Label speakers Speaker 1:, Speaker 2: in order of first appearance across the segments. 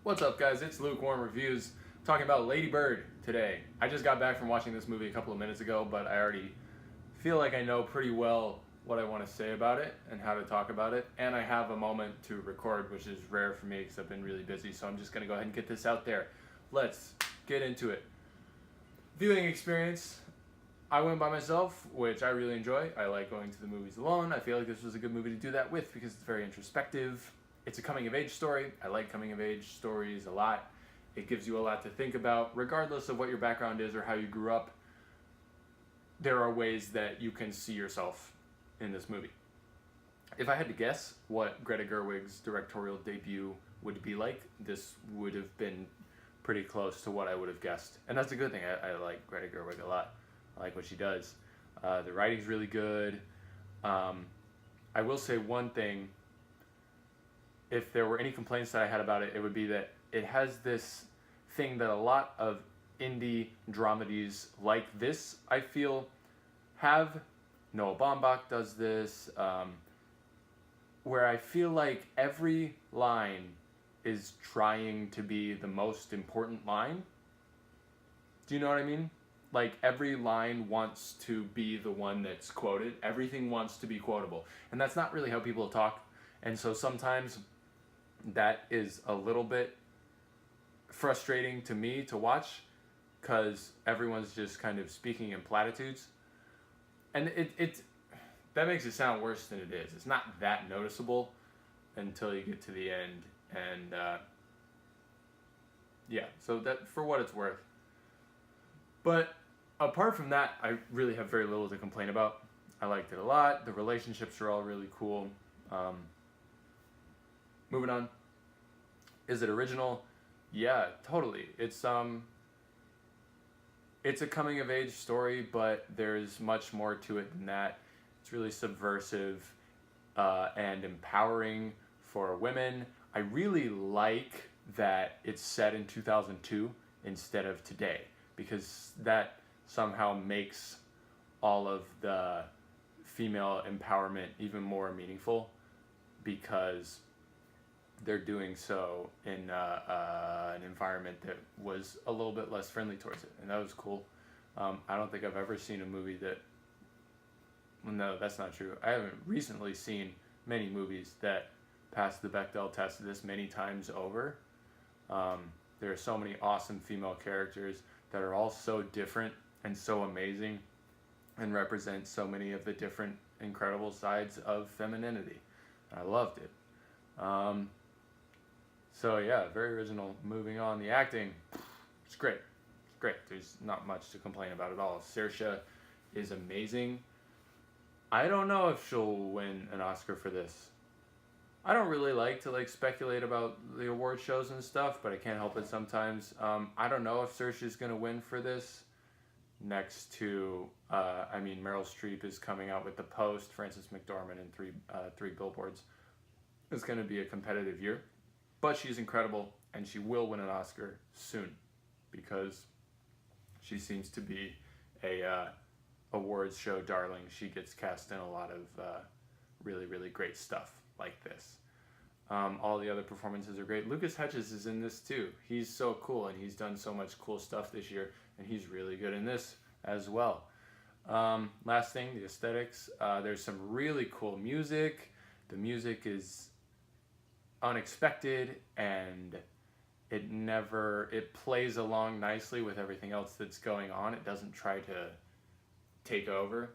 Speaker 1: What's up, guys? It's Lukewarm Reviews talking about Lady Bird today. I just got back from watching this movie a couple of minutes ago, but I already feel like I know pretty well what I want to say about it and how to talk about it. And I have a moment to record, which is rare for me because I've been really busy. So I'm just going to go ahead and get this out there. Let's get into it. Viewing experience. I went by myself, which I really enjoy. I like going to the movies alone. I feel like this was a good movie to do that with because it's very introspective. It's a coming-of-age story. I like coming-of-age stories a lot. It gives you a lot to think about. Regardless of what your background is or how you grew up, there are ways that you can see yourself in this movie. If I had to guess what Greta Gerwig's directorial debut would be like, this would have been pretty close to what I would have guessed. And that's a good thing. I like Greta Gerwig a lot. I like what she does. The writing's really good. I will say one thing. If there were any complaints that I had about it, it would be that it has this thing that a lot of indie dramedies like this, I feel, have. Noah Baumbach does this, where I feel like every line is trying to be the most important line. Do you know what I mean? Like, every line wants to be the one that's quoted. Everything wants to be quotable. And that's not really how people talk. And so sometimes that is a little bit frustrating to me to watch because everyone's just kind of speaking in platitudes. And that makes it sound worse than it is. It's not that noticeable until you get to the end. And yeah, so that for what it's worth. But apart from that, I really have very little to complain about. I liked it a lot. The relationships are all really cool. Moving on. Is it original? Yeah, totally. It's a coming of age story, but there's much more to it than that. It's really subversive and empowering for women. I really like that it's set in 2002 instead of today, because that somehow makes all of the female empowerment even more meaningful, because they're doing so in an environment that was a little bit less friendly towards it, and that was cool. I don't think I've ever seen a movie that... Well, no, that's not true. I haven't recently seen many movies that passed the Bechdel test this many times over. There are so many awesome female characters that are all so different and so amazing and represent so many of the different incredible sides of femininity. I loved it. So yeah, very original. Moving on, the acting, it's great. It's great. There's not much to complain about at all. Saoirse is amazing. I don't know if she'll win an Oscar for this. I don't really like to speculate about the award shows and stuff, but I can't help it sometimes. I don't know if Saoirse is gonna win for this. Next to, Meryl Streep is coming out with The Post, Frances McDormand, and Three Billboards. It's gonna be a competitive year. But she's incredible, and she will win an Oscar soon, because she seems to be a awards show darling. She gets cast in a lot of really, really great stuff like this. All the other performances are great. Lucas Hedges is in this too. He's so cool, and he's done so much cool stuff this year, and he's really good in this as well. Last thing, the aesthetics. There's some really cool music. The music is unexpected, and it plays along nicely with everything else that's going on. It doesn't try to take over.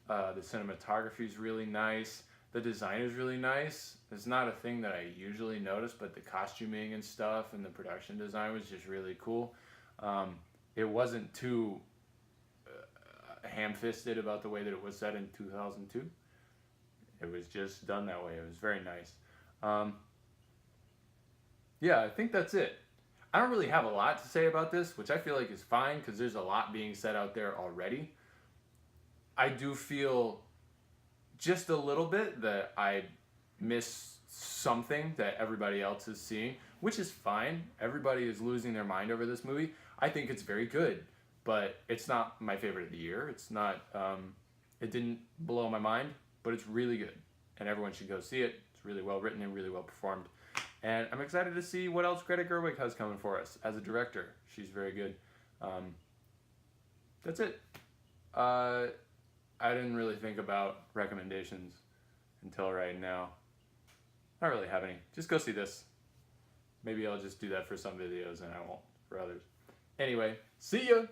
Speaker 1: The cinematography is really nice. The design is really nice. It's not a thing that I usually notice, but the costuming and stuff and the production design was just really cool. It wasn't too ham-fisted about the way that it was set in 2002. It was just done that way. It was very nice. Yeah, I think that's it. I don't really have a lot to say about this, which I feel like is fine because there's a lot being said out there already. I do feel just a little bit that I miss something that everybody else is seeing, which is fine. Everybody is losing their mind over this movie. I think it's very good, but it's not my favorite of the year. It's not, it didn't blow my mind, but it's really good, and everyone should go see it. It's really well written and really well performed. And I'm excited to see what else Greta Gerwig has coming for us as a director. She's very good. That's it. I didn't really think about recommendations until right now. I don't really have any. Just go see this. Maybe I'll just do that for some videos and I won't for others. Anyway, see ya!